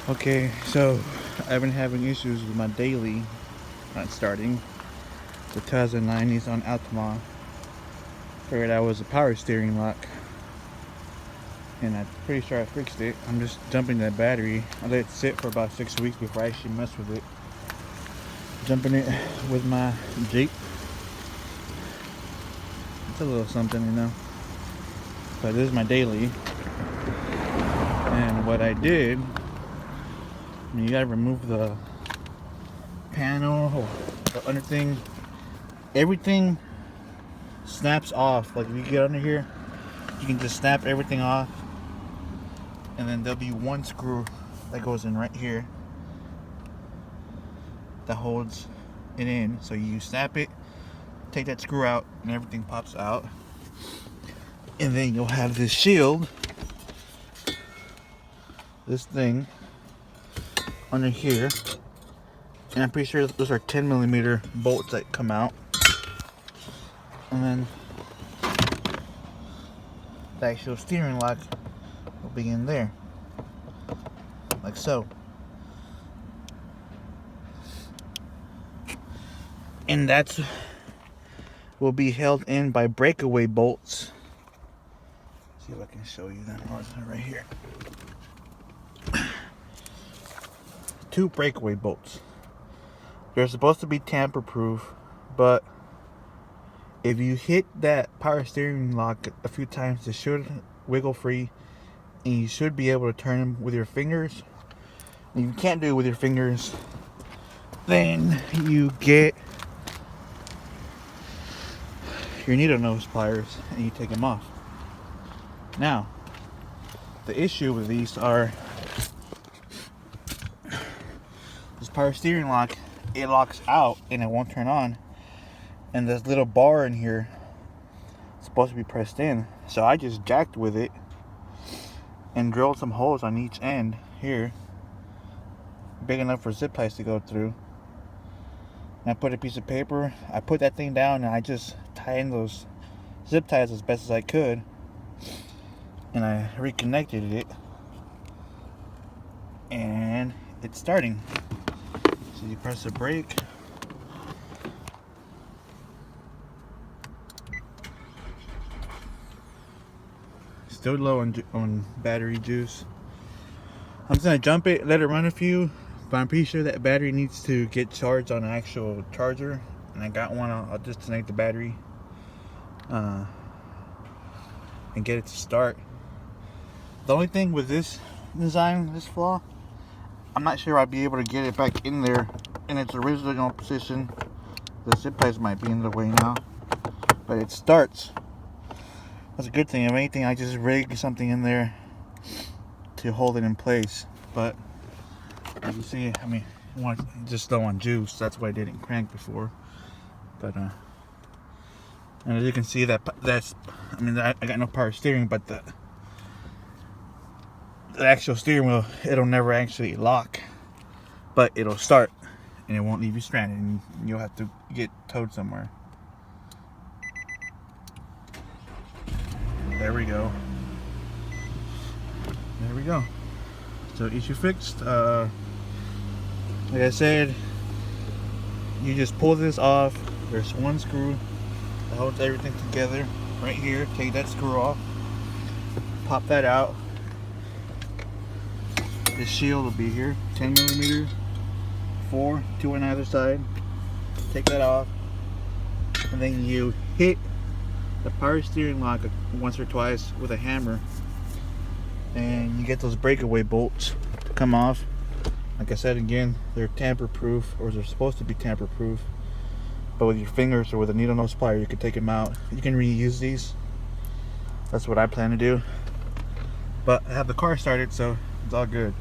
Okay, so I've been having issues with my daily not starting. The 2009 Nissan Altima. Figured out it was a power steering lock, and I'm pretty sure I fixed it. I'm just dumping that battery. I let it sit for about 6 weeks before I actually mess with it. Jumping it with my Jeep. It's a little something, you know. But this is my daily. And what I did, you gotta remove the panel or the under thing. Everything snaps off. Like if you get under here, you can just snap everything off, and then there'll be one screw that goes in right here that holds it in. So you snap it, take that screw out, and everything pops out. And then you'll have this shield, this thing under here, and I'm pretty sure those are 10mm bolts that come out. And then the actual steering lock will be in there, like so. And that's will be held in by breakaway bolts. See if I can show you that. Oh, it's right here. 2 breakaway bolts. They're supposed to be tamper proof, but if you hit that power steering lock a few times, it should wiggle free, and you should be able to turn them with your fingers. If you can't do it with your fingers, then you get your needle nose pliers and you take them off. Now, the issue with these are this power steering lock, it locks out and it won't turn on. And this little bar in here is supposed to be pressed in. So I just jacked with it and drilled some holes on each end here, big enough for zip ties to go through. And I put a piece of paper, I put that thing down, and I just tied in those zip ties as best as I could. And I reconnected it, and it's starting. So you press the brake. Still low on battery juice. I'm just gonna jump it, let it run a few, but I'm pretty sure that battery needs to get charged on an actual charger, and I got one. I'll disconnect the battery and get it to start. The only thing with this design, this flaw, I'm not sure I'd be able to get it back in there in its original position. The zip ties might be in the way now, but it starts. That's a good thing. If anything, I just rig something in there to hold it in place. But as you see, I mean, just low on juice. That's why I didn't crank before. But and as you can see, that's I mean, I got no power steering, but the actual steering wheel, it'll never actually lock, but it'll start, and it won't leave you stranded, and you'll have to get towed somewhere. There we go. There we go. So issue fixed. Like I said, you just pull this off. There's one screw that holds everything together right here. Take that screw off. Pop that out. This shield will be here. 10mm. 4, 2 on either side. Take that off. And then you hit the power steering lock once or twice with a hammer, and you get those breakaway bolts to come off. Like I said again, they're tamper proof, or they're supposed to be tamper proof, but with your fingers or with a needle nose plier you can take them out. You can reuse these. That's what I plan to do, but I have the car started, so it's all good.